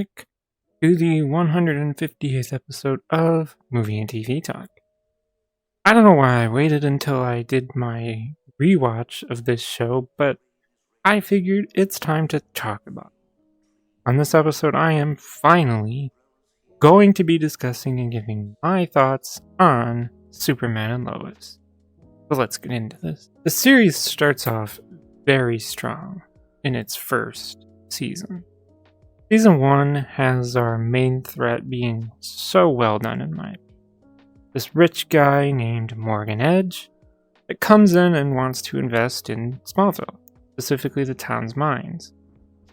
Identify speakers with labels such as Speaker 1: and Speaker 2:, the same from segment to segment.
Speaker 1: back to the 150th episode of Movie and TV Talk. I don't know why I waited until I did my rewatch of this show, but I figured it's time to talk about it. On this episode, I am finally going to be discussing and giving my thoughts on Superman and Lois. So let's get into this. The series starts off very strong in its first season. Season 1 has our main threat being so well done in my opinion. This rich guy named Morgan Edge that comes in and wants to invest in Smallville, specifically the town's mines.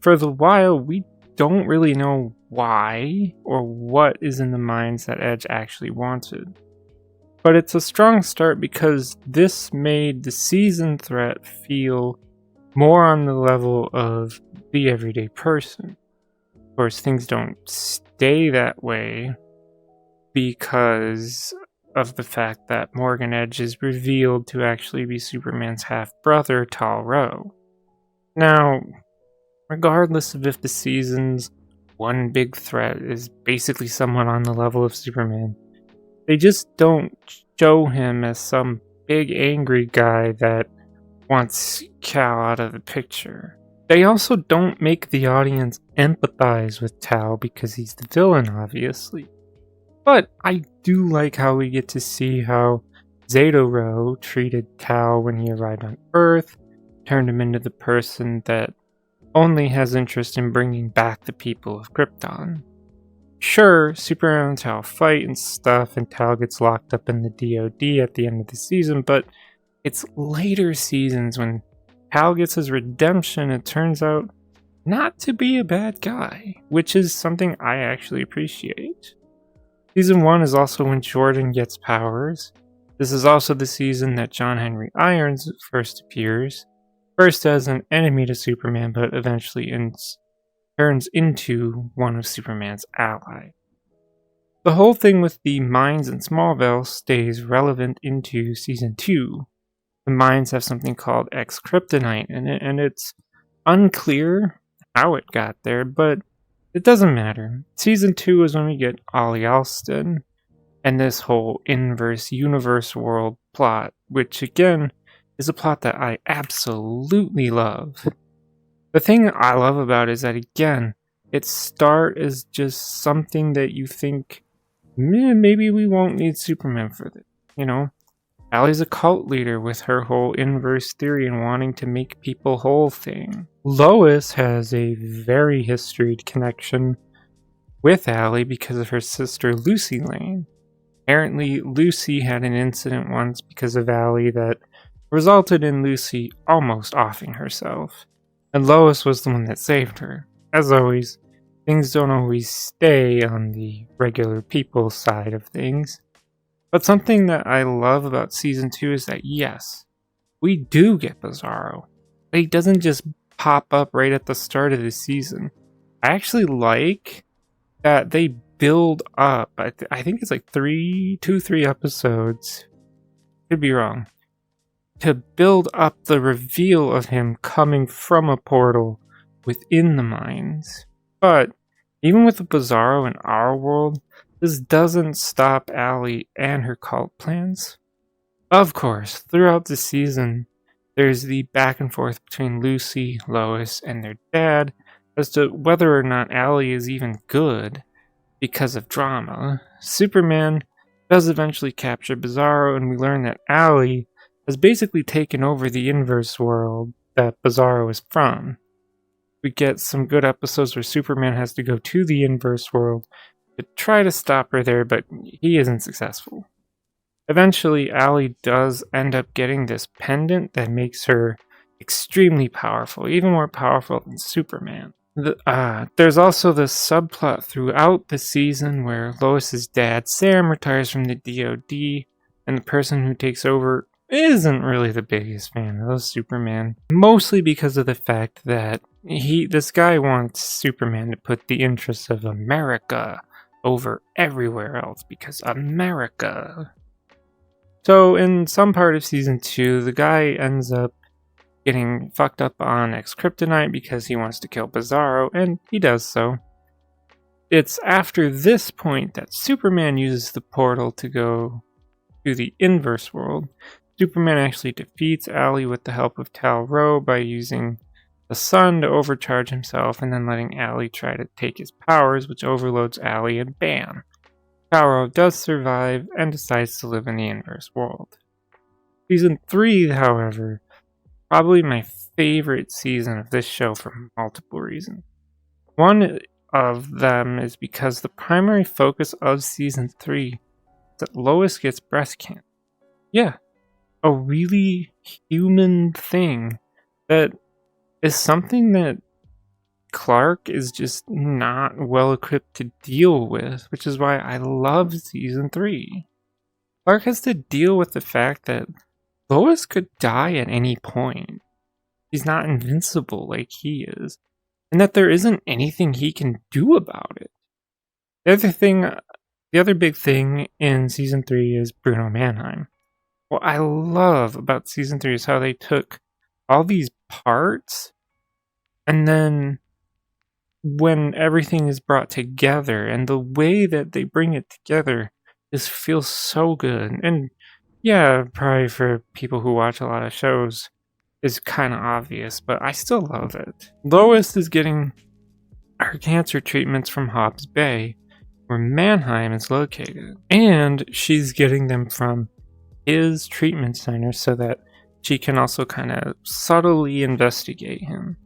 Speaker 1: For the while, we don't really know why or what is in the mines that Edge actually wanted. But it's a strong start because this made the season threat feel more on the level of the everyday person. Of course, things don't stay that way because of the fact that Morgan Edge is revealed to actually be Superman's half-brother, Tal-Rho. Now, regardless of if the season's one big threat is basically someone on the level of Superman, they just don't show him as some big angry guy that wants Kal out of the picture. They also don't make the audience empathize with Tal because he's the villain, obviously. But I do like how we get to see how Zeta-Rho treated Tal when he arrived on Earth, turned him into the person that only has interest in bringing back the people of Krypton. Sure, Superman and Tal fight and stuff, and Tal gets locked up in the DoD at the end of the season, but it's later seasons when Tal gets his redemption and turns out not to be a bad guy, which is something I actually appreciate. Season 1 is also when Jordan gets powers. This is also the season that John Henry Irons first appears, first as an enemy to Superman, but eventually turns into one of Superman's allies. The whole thing with the mines in Smallville stays relevant into Season 2. The mines have something called X-Kryptonite in it, and it's unclear how it got there, but it doesn't matter. Season 2 is when we get Ollie Alston and this whole inverse universe world plot, which again is a plot that I absolutely love. The thing I love about it is that again, its start is just something that you think, maybe we won't need Superman for this, you know? Allie's a cult leader with her whole inverse theory and wanting to make people whole thing. Lois has a very historied connection with Allie because of her sister Lucy Lane. Apparently, Lucy had an incident once because of Allie that resulted in Lucy almost offing herself. And Lois was the one that saved her. As always, things don't always stay on the regular people side of things. But something that I love about Season 2 is that, yes, we do get Bizarro. But he doesn't just pop up right at the start of the season. I actually like that they build up. I think it's like 3 episodes. Could be wrong. To build up the reveal of him coming from a portal within the mines. But even with the Bizarro in our world, this doesn't stop Allie and her cult plans. Of course, throughout the season, there's the back and forth between Lucy, Lois, and their dad as to whether or not Allie is even good because of drama. Superman does eventually capture Bizarro, and we learn that Allie has basically taken over the inverse world that Bizarro is from. We get some good episodes where Superman has to go to the inverse world to try to stop her there, but he isn't successful. Eventually, Allie does end up getting this pendant that makes her extremely powerful, even more powerful than Superman. There's also this subplot throughout the season where Lois's dad, Sam, retires from the DoD, and the person who takes over isn't really the biggest fan of Superman, mostly because of the fact that this guy wants Superman to put the interests of America over everywhere else, because America. So in some part of Season 2, the guy ends up getting fucked up on X-Kryptonite because he wants to kill Bizarro, and he does so. It's after this point that Superman uses the portal to go to the inverse world. Superman actually defeats Ali with the help of Tal-Rho by using the sun to overcharge himself and then letting Ali try to take his powers, which overloads Ali, and bam! Tal-Rho does survive and decides to live in the inverse world. Season 3, however, probably my favorite season of this show for multiple reasons. One of them is because the primary focus of Season 3 is that Lois gets breast cancer. Yeah, a really human thing that is something that Clark is just not well equipped to deal with, which is why I love Season 3. Clark has to deal with the fact that Lois could die at any point. She's not invincible like he is, and that there isn't anything he can do about it. The other big thing in Season 3 is Bruno Mannheim. What I love about Season 3 is how they took all these parts, and then when everything is brought together, and the way that they bring it together just feels so good. And yeah, probably for people who watch a lot of shows, is kind of obvious, but I still love it. Lois is getting her cancer treatments from Hobbs Bay, where Mannheim is located, and she's getting them from his treatment center so that she can also kind of subtly investigate him.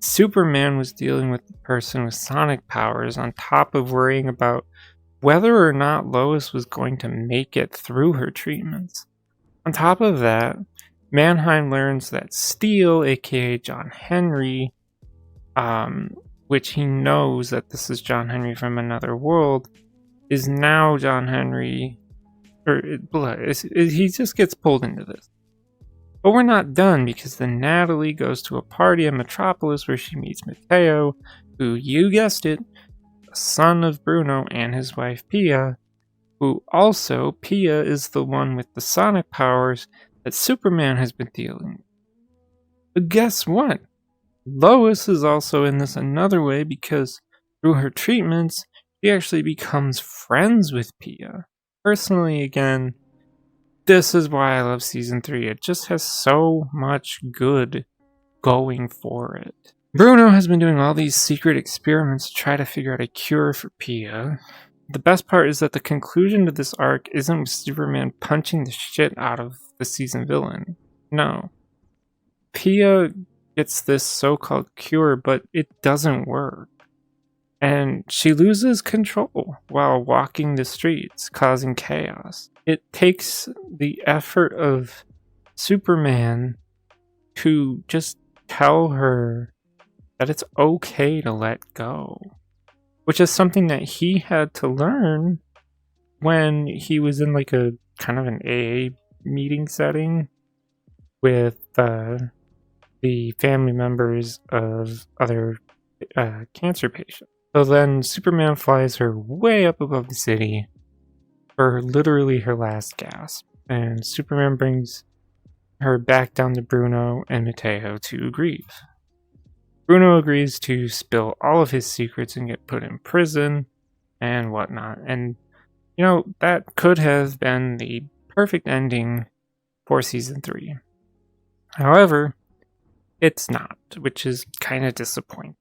Speaker 1: Superman was dealing with the person with sonic powers on top of worrying about whether or not Lois was going to make it through her treatments. On top of that, Mannheim learns that Steel, aka John Henry, which he knows that this is John Henry from another world, is now John Henry, he just gets pulled into this. But we're not done, because then Natalie goes to a party in Metropolis where she meets Mateo, who, you guessed it, the son of Bruno and his wife Pia, who also, Pia is the one with the sonic powers that Superman has been dealing with. But guess what? Lois is also in this another way, because through her treatments, she actually becomes friends with Pia. Personally, again, this is why I love Season 3. It just has so much good going for it. Bruno has been doing all these secret experiments to try to figure out a cure for Pia. The best part is that the conclusion to this arc isn't with Superman punching the shit out of the season villain. No. Pia gets this so-called cure, but it doesn't work. And she loses control while walking the streets, causing chaos. It takes the effort of Superman to just tell her that it's okay to let go, which is something that he had to learn when he was in like a kind of an AA meeting setting with the family members of other cancer patients. So then Superman flies her way up above the city for literally her last gasp, and Superman brings her back down to Bruno and Mateo to grieve. Bruno agrees to spill all of his secrets and get put in prison and whatnot, and you know, that could have been the perfect ending for Season 3. However, it's not, which is kind of disappointing.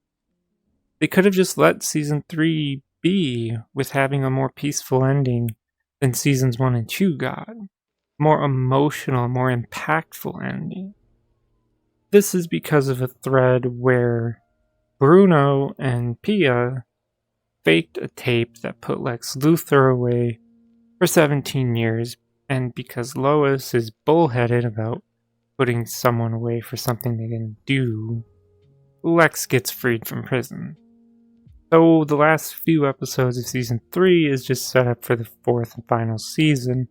Speaker 1: They could have just let Season 3 be, with having a more peaceful ending than Seasons 1 and 2 got. More emotional, more impactful ending. This is because of a thread where Bruno and Pia faked a tape that put Lex Luthor away for 17 years, and because Lois is bullheaded about putting someone away for something they didn't do, Lex gets freed from prison. So the last few episodes of Season 3 is just set up for the fourth and final season.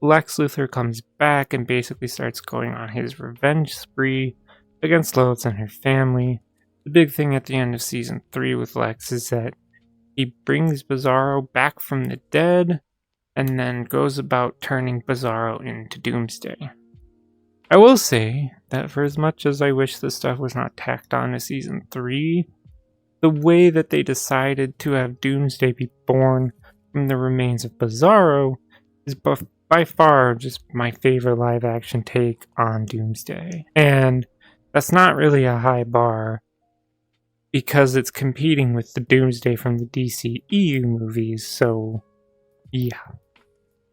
Speaker 1: Lex Luthor comes back and basically starts going on his revenge spree against Lois and her family. The big thing at the end of Season 3 with Lex is that he brings Bizarro back from the dead and then goes about turning Bizarro into Doomsday. I will say that for as much as I wish this stuff was not tacked on to Season 3, The way that they decided to have Doomsday be born from the remains of Bizarro is by far just my favorite live action take on Doomsday. And that's not really a high bar because it's competing with the Doomsday from the DCEU movies, so yeah.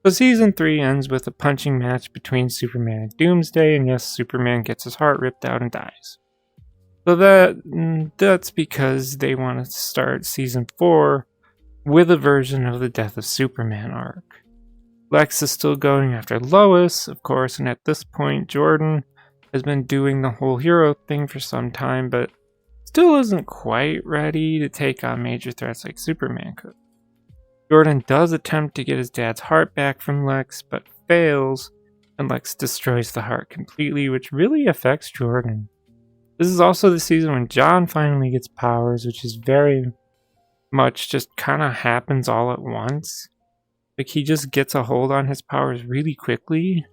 Speaker 1: So season 3 ends with a punching match between Superman and Doomsday, and yes, Superman gets his heart ripped out and dies. So that's because they want to start season 4 with a version of the Death of Superman arc. Lex is still going after Lois, of course, and at this point, Jordan has been doing the whole hero thing for some time, but still isn't quite ready to take on major threats like Superman could. Jordan does attempt to get his dad's heart back from Lex, but fails, and Lex destroys the heart completely, which really affects Jordan. This is also the season when John finally gets powers, which is very much just kind of happens all at once. Like, he just gets a hold on his powers really quickly.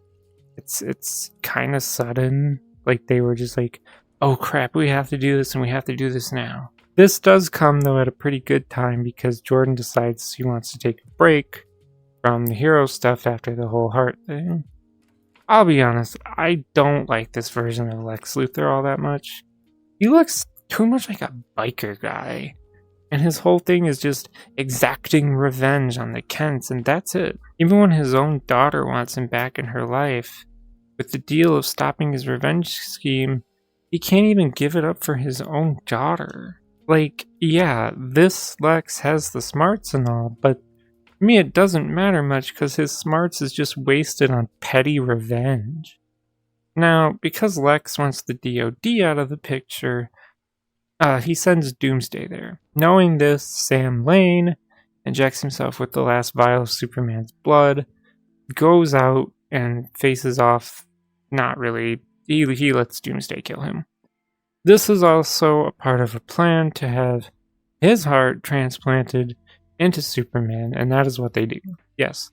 Speaker 1: It's kind of sudden. Like, they were just like, oh crap, we have to do this and we have to do this now. This does come, though, at a pretty good time because Jordan decides he wants to take a break from the hero stuff after the whole heart thing. I'll be honest, I don't like this version of Lex Luthor all that much. He looks too much like a biker guy, and his whole thing is just exacting revenge on the Kents, and that's it. Even when his own daughter wants him back in her life, with the deal of stopping his revenge scheme, he can't even give it up for his own daughter. Like, yeah, this Lex has the smarts and all, but for me it doesn't matter much because his smarts is just wasted on petty revenge. Now, because Lex wants the DOD out of the picture, he sends Doomsday there. Knowing this, Sam Lane injects himself with the last vial of Superman's blood, goes out and faces off, not really, he lets Doomsday kill him. This is also a part of a plan to have his heart transplanted into Superman, and that is what they do. Yes,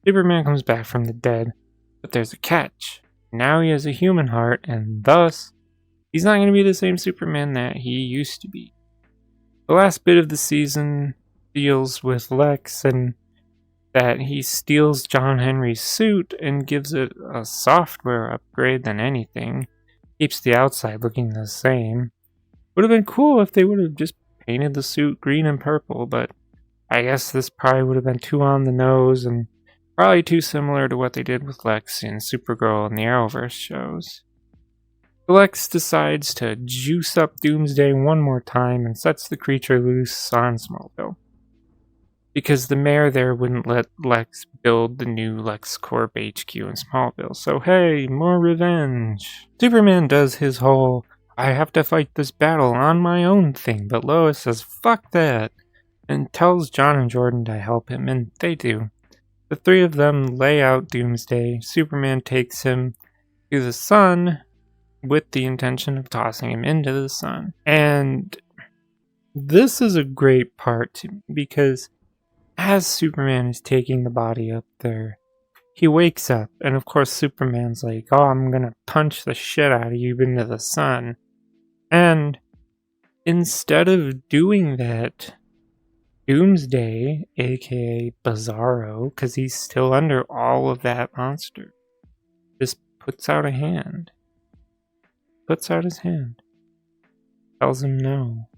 Speaker 1: Superman comes back from the dead, but there's a catch. Now he has a human heart, and thus, he's not going to be the same Superman that he used to be. The last bit of the season deals with Lex and that he steals John Henry's suit and gives it a software upgrade than anything. Keeps the outside looking the same. Would have been cool if they would have just painted the suit green and purple, but I guess this probably would have been too on the nose and probably too similar to what they did with Lex in Supergirl and the Arrowverse shows. Lex decides to juice up Doomsday one more time and sets the creature loose on Smallville. Because the mayor there wouldn't let Lex build the new LexCorp HQ in Smallville, so hey, more revenge. Superman does his whole, I have to fight this battle on my own thing, but Lois says, fuck that, and tells John and Jordan to help him, and they do. The three of them lay out Doomsday. Superman takes him to the sun with the intention of tossing him into the sun. And this is a great part to me because as Superman is taking the body up there, he wakes up, and of course Superman's like, oh, I'm gonna punch the shit out of you into the sun. And instead of doing that, Doomsday, aka Bizarro, because he's still under all of that monster, just puts out a hand. Puts out his hand. Tells him no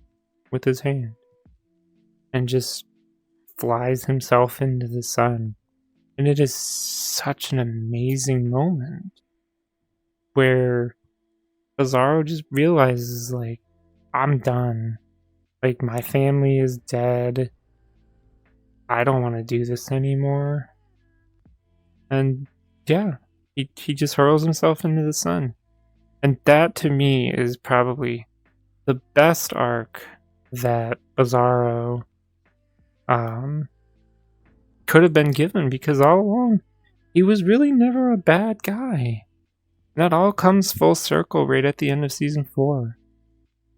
Speaker 1: with his hand. And just flies himself into the sun. And it is such an amazing moment where Bizarro just realizes, like, I'm done. Like, my family is dead. I don't want to do this anymore. And yeah, he just hurls himself into the sun. And that to me is probably the best arc that Bizarro could have been given, because all along he was really never a bad guy. And that all comes full circle right at the end of season 4.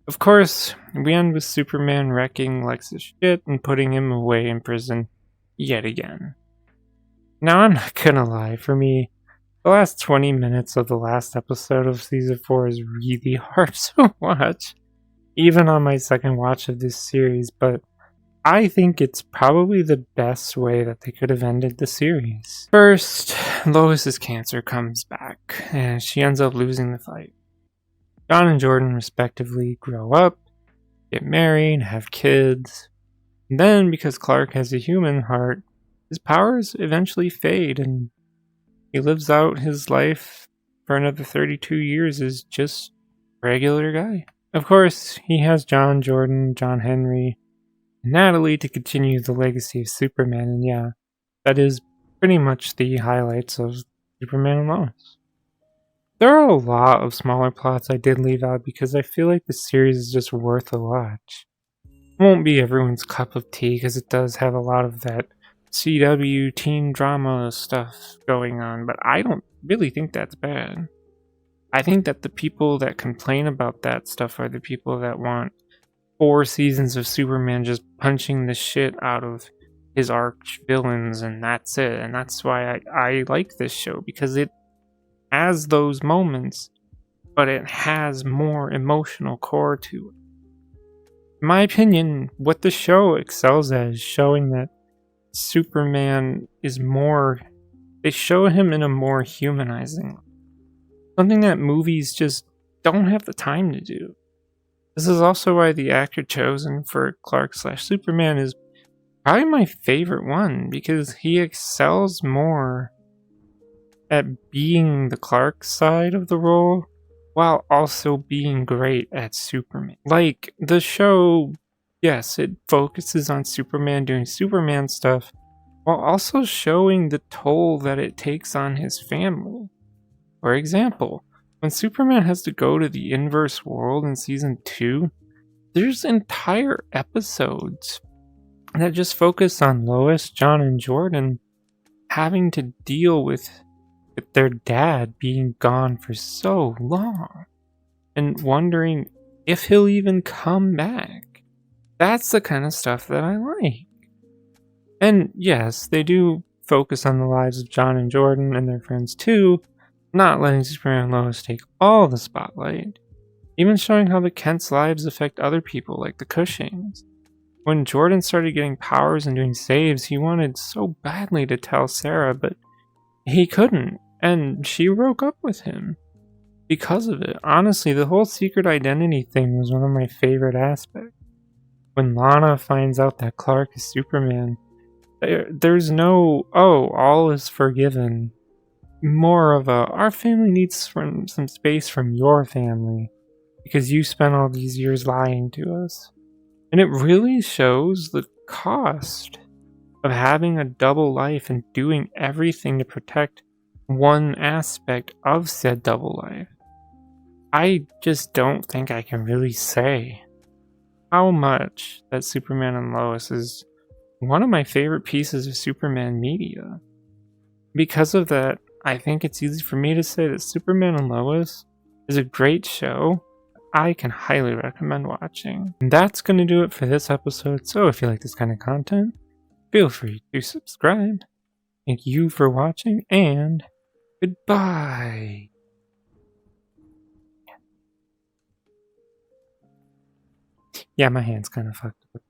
Speaker 1: Of course, we end with Superman wrecking Lex's shit and putting him away in prison yet again. Now, I'm not gonna lie, for me, the last 20 minutes of the last episode of season 4 is really hard to watch. even on my second watch of this series, but I think it's probably the best way that they could have ended the series. First, Lois's cancer comes back, and she ends up losing the fight. John and Jordan respectively grow up, get married, have kids. And then, because Clark has a human heart, his powers eventually fade, and he lives out his life for another 32 years as just a regular guy. Of course, he has John Jordan, John Henry, and Natalie to continue the legacy of Superman, and yeah, that is pretty much the highlights of Superman and Lois. There are a lot of smaller plots I did leave out because I feel like the series is just worth a watch. It won't be everyone's cup of tea because it does have a lot of that CW teen drama stuff going on, but I don't really think that's bad. I think that the people that complain about that stuff are the people that want 4 seasons of Superman just punching the shit out of his arch villains, and that's it. And that's why I like this show, because it has those moments, but it has more emotional core to it. In my opinion, what the show excels at is showing that Superman is more. They show him in a more humanizing, something that movies just don't have the time to do. This is also why the actor chosen for Clark/Superman is probably my favorite one, because he excels more at being the Clark side of the role while also being great at Superman. Like, the show, yes, it focuses on Superman doing Superman stuff while also showing the toll that it takes on his family. For example, when Superman has to go to the inverse world in season 2, there's entire episodes that just focus on Lois, John, and Jordan having to deal with their dad being gone for so long and wondering if he'll even come back. That's the kind of stuff that I like. And yes, they do focus on the lives of John and Jordan and their friends too, not letting Superman and Lois take all the spotlight, even showing how the Kent's lives affect other people like the Cushings. When Jordan started getting powers and doing saves, he wanted so badly to tell Sarah, but he couldn't, and she broke up with him because of it. Honestly, the whole secret identity thing was one of my favorite aspects. When Lana finds out that Clark is Superman, there's no, oh, all is forgiven. More of a, our family needs some space from your family because you spent all these years lying to us. And it really shows the cost of having a double life and doing everything to protect one aspect of said double life. I just don't think I can really say how much that Superman and Lois is one of my favorite pieces of Superman media. Because of that, I think it's easy for me to say that Superman and Lois is a great show I can highly recommend watching. And that's going to do it for this episode, so if you like this kind of content, feel free to subscribe. Thank you for watching, and goodbye! Yeah, my hand's kind of fucked up.